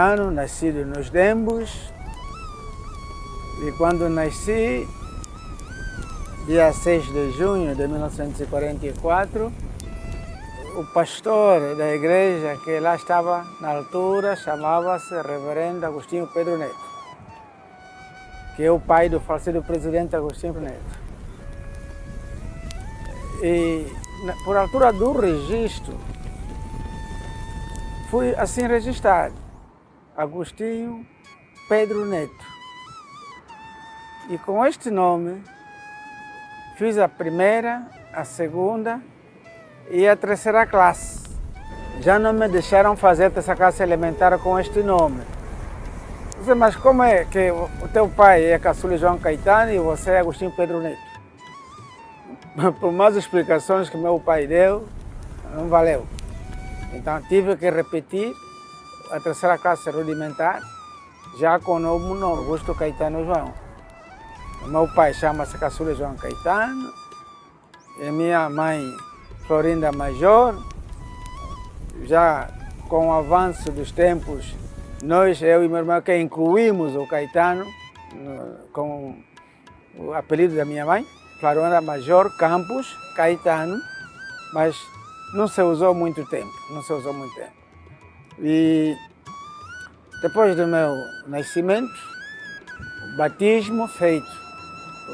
Caetano, nascido nos Dembos. E quando nasci, dia 6 de junho de 1944, o pastor da igreja que lá estava na altura chamava-se Reverendo Agostinho Pedro Neto, que é o pai do falecido presidente Agostinho Neto. E por altura do registro, fui assim registrado, Agostinho Pedro Neto. E com este nome, fiz a primeira, a segunda e a terceira classe. Já não me deixaram fazer essa classe elementar com este nome. Mas como é que o teu pai é caçula João Caetano e você é Agostinho Pedro Neto? Por mais explicações que meu pai deu, não valeu. Então tive que repetir a terceira classe rudimentar, já com o nome Augusto Caetano João. O meu pai chama-se caçula João Caetano, e minha mãe Florinda Major. Já com o avanço dos tempos, nós, eu e meu irmão, que incluímos o Caetano com o apelido da minha mãe, Florinda Major Campos Caetano, mas não se usou muito tempo, E depois do meu nascimento, batismo feito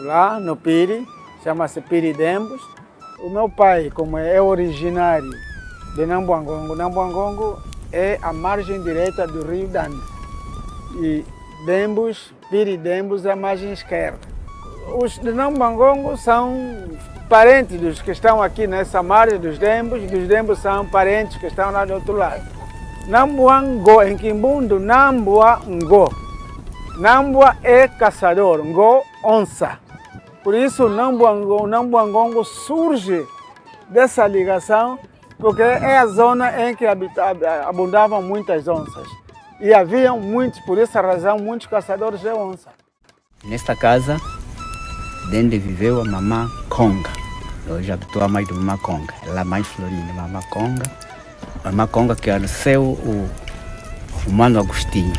lá no Piri, chama-se Piri Dembos. O meu pai, como é originário de Nambuangongo, Nambuangongo é a margem direita do rio Dande. E Dembos, Piri Dembos é a margem esquerda. Os de Nambuangongo são parentes dos que estão aqui nessa margem dos Dembos são parentes que estão lá do outro lado. Nambuango, em Quimbundo, Nambuango. Nambua é caçador, Ngo, onça. Por isso, Nambuangongo surge dessa ligação, porque é a zona em que abundavam muitas onças. E haviam muitos, por essa razão, muitos caçadores de onça. Nesta casa, onde viveu a mamã Conga. Eu já estou a mãe de mamã Conga. Ela é a mãe Florinda, mamã Conga. Mamã Conga que nasceu o Mano Agostinho.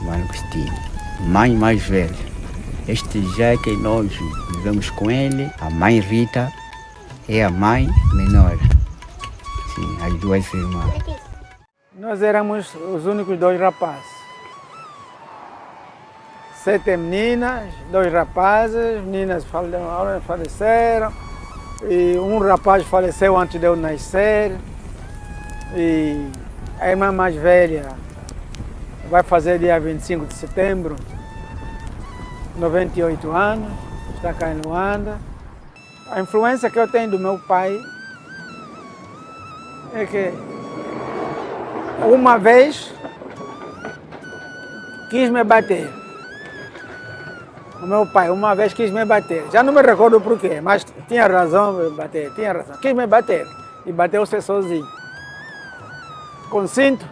Mano Agostinho, mãe mais velha. Este já é que nós vivemos com ele. A mãe Rita é a mãe menor. Sim, as duas irmãs. Nós éramos os únicos 2 rapazes. 7 meninas, 2 rapazes. Meninas faleceram. E um rapaz faleceu antes de eu nascer. E a irmã mais velha vai fazer dia 25 de setembro, 98 anos, está cá em Luanda. A influência que eu tenho do meu pai é que uma vez quis me bater. O meu pai uma vez quis me bater. Já não me recordo por quê, mas tinha razão de bater, tinha razão. Quis me bater e bateu-se sozinho. Com cinto.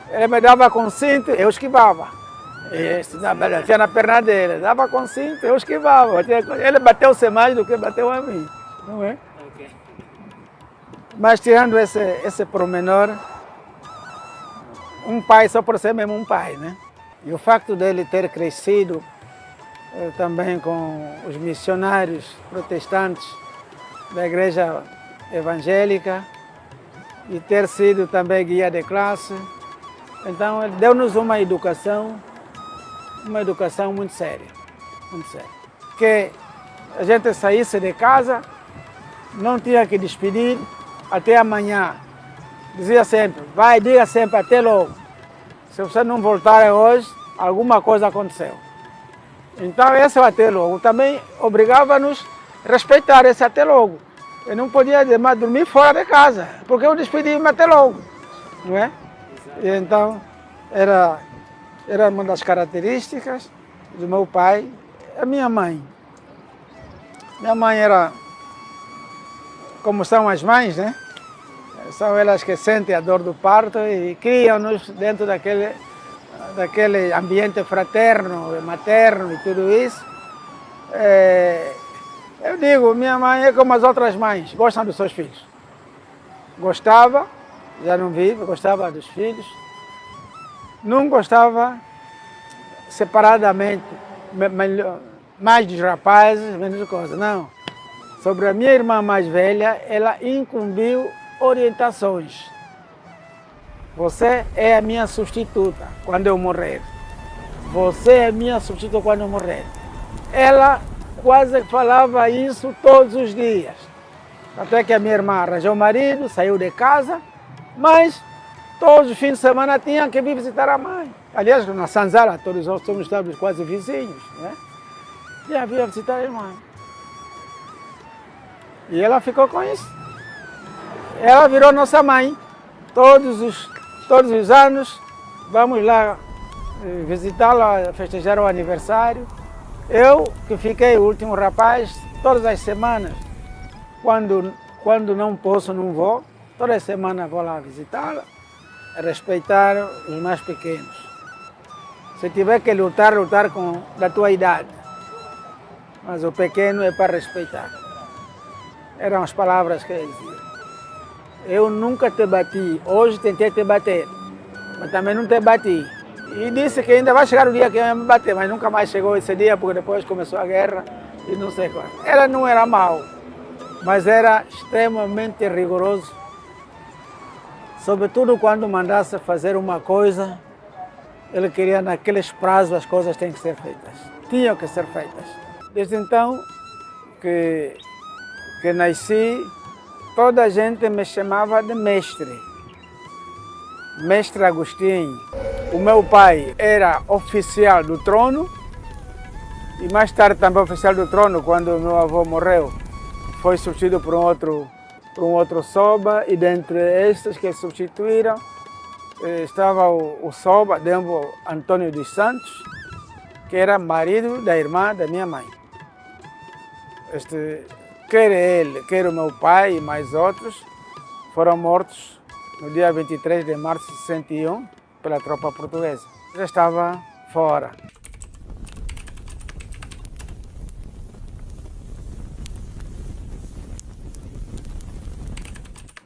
Ele me dava com cinto, eu esquivava. Tinha na perna dele, dava com cinto, eu esquivava. Ele bateu-se mais do que bateu a mim, não é? Okay. Mas tirando esse pormenor, um pai só por ser mesmo um pai, né? E o facto dele ter crescido também com os missionários protestantes da igreja evangélica e ter sido também guia de classe, então ele deu-nos uma educação muito séria, Que a gente saísse de casa, não tinha que despedir até amanhã. Dizia sempre, diga sempre até logo. Se você não voltar hoje, alguma coisa aconteceu. Então esse até logo também obrigava-nos a respeitar esse até logo. Eu não podia dormir fora de casa, porque eu despedi-me até logo, não é? E então, era uma das características do meu pai. A minha mãe. Minha mãe era, como são as mães, né? São elas que sentem a dor do parto e criam-nos dentro daquele ambiente fraterno, materno e tudo isso. Eu digo, minha mãe é como as outras mães, gostam dos seus filhos. Gostava, já não vive, gostava dos filhos. não gostava separadamente, mais dos rapazes, menos coisa, não. Sobre a minha irmã mais velha, ela incumbiu orientações. Você é a minha substituta quando eu morrer. Você é a minha substituta quando eu morrer. Ela quase falava isso todos os dias. Até que a minha irmã arranjou o marido, saiu de casa, mas todos os fins de semana tinha que vir visitar a mãe. Aliás, na Sanzala, todos nós estávamos quase vizinhos, né? E havia visitar a irmã. E ela ficou com isso. Ela virou nossa mãe. Todos os anos, vamos lá visitá-la, festejar o aniversário. Eu, que fiquei o último rapaz, todas as semanas, quando não posso, não vou, toda as semanas vou lá visitá-la, respeitar os mais pequenos. Se tiver que lutar com da tua idade. Mas o pequeno é para respeitar. Eram as palavras que ele dizia. Eu nunca te bati, hoje tentei te bater, mas também não te bati. E disse que ainda vai chegar o dia que eu ia me bater, mas nunca mais chegou esse dia, porque depois começou a guerra e não sei qual. Ela não era mau, mas era extremamente rigoroso. Sobretudo quando mandasse fazer uma coisa, ele queria naqueles prazos as coisas têm que ser feitas. Tinham que ser feitas. Desde então que nasci, toda a gente me chamava de mestre. Mestre Agostinho. O meu pai era oficial do trono e mais tarde também oficial do trono, quando meu avô morreu. Foi substituído por um outro Soba, e dentre estes que substituíram estava o Soba, Dembo Antônio dos Santos, que era marido da irmã da minha mãe. Quer ele, quer o meu pai e mais outros, foram mortos no dia 23 de março de 61 pela tropa portuguesa. Já estava fora.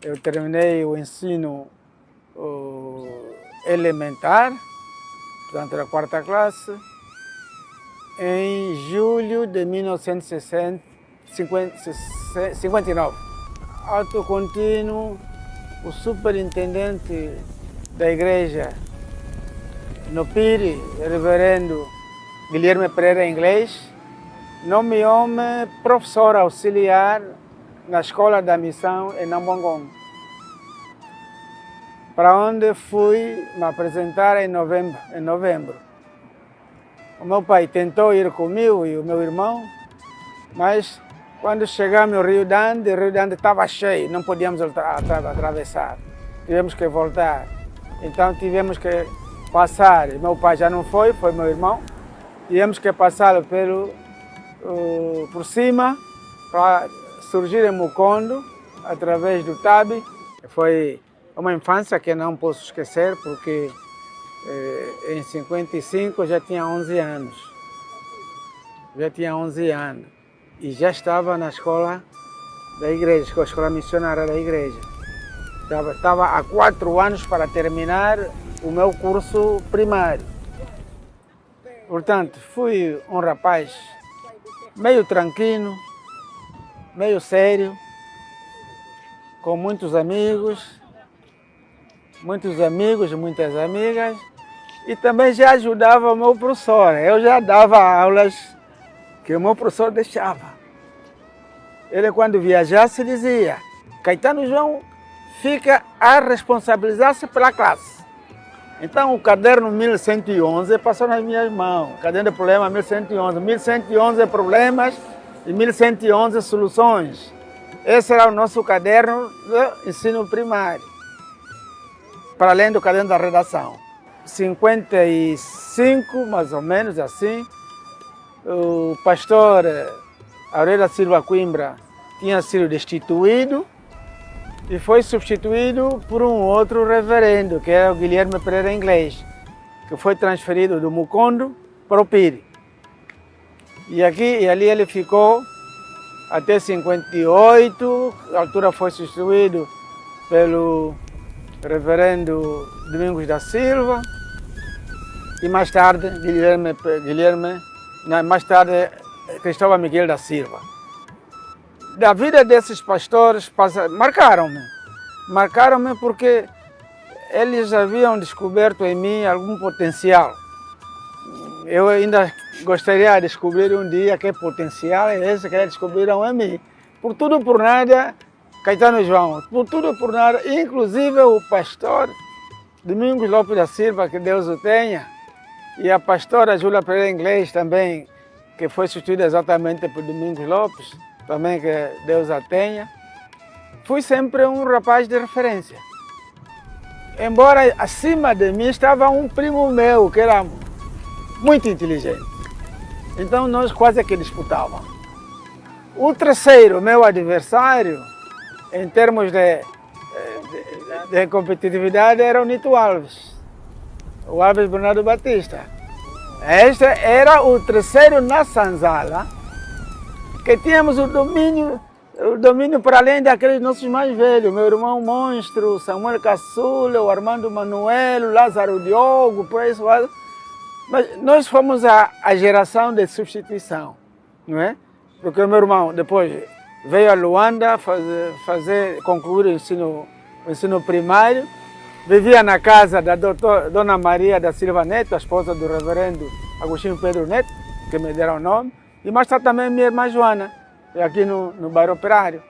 Eu terminei o ensino elementar, portanto, a quarta classe, em julho de 1959. Ato contínuo, o superintendente da igreja no Piri, reverendo Guilherme Pereira Inglês, nomeou-me professor auxiliar na Escola da Missão em Nambongong, para onde fui me apresentar em novembro. O meu pai tentou ir comigo e o meu irmão, mas quando chegamos ao Rio Dande estava cheio, não podíamos atravessar. Tivemos que voltar. Então tivemos que passar. Meu pai já não foi meu irmão. Tivemos que passar por cima para surgir em Mukondo, através do Tabi. Foi uma infância que não posso esquecer, porque em 55 eu já tinha 11 anos. E já estava na escola da igreja, a escola missionária da igreja. Estava há 4 anos para terminar o meu curso primário. Portanto, fui um rapaz meio tranquilo, meio sério, com muitos amigos e muitas amigas, e também já ajudava o meu professor. Eu já dava aulas que o meu professor deixava. Ele, quando viajasse, dizia: Caetano João fica a responsabilizar-se pela classe. Então, o caderno 1111 passou nas minhas mãos. Caderno de problema 1111. 1111 problemas e 1111 soluções. Esse era o nosso caderno do ensino primário, para além do caderno da redação. 55, mais ou menos assim, o pastor Aurélio Silva Coimbra tinha sido destituído e foi substituído por um outro reverendo, que era o Guilherme Pereira Inglês, que foi transferido do Mukondo para o Piri. E aqui e ali ele ficou até 58, a altura foi substituído pelo reverendo Domingos da Silva, e mais tarde mais tarde Cristóvão Miguel da Silva. Da vida desses pastores marcaram-me porque eles haviam descoberto em mim algum potencial. Eu ainda gostaria de descobrir um dia que potencial é esse que eles descobriram em mim. Por tudo por nada, Caetano João, por tudo por nada, inclusive o pastor Domingos Lopes da Silva, que Deus o tenha, e a pastora Júlia Pereira Inglês também, que foi substituída exatamente por Domingos Lopes, também que Deus a tenha. Fui sempre um rapaz de referência. Embora acima de mim estava um primo meu, que era muito inteligente. Então nós quase que disputávamos. O terceiro, meu adversário, em termos de competitividade, era o Nito Alves, o Alves Bernardo Batista. Este era o terceiro na Sanzala, que tínhamos o domínio para além daqueles nossos mais velhos, meu irmão Monstro, Samuel Caçula, o Armando Manuel, o Lázaro Diogo, por aí vai. Mas nós fomos a geração de substituição, não é? Porque o meu irmão depois veio a Luanda concluir o ensino primário, vivia na casa da Dona Maria da Silva Neto, a esposa do reverendo Agostinho Pedro Neto, que me deram o nome, e mais tarde também minha irmã Joana, aqui no bairro Operário.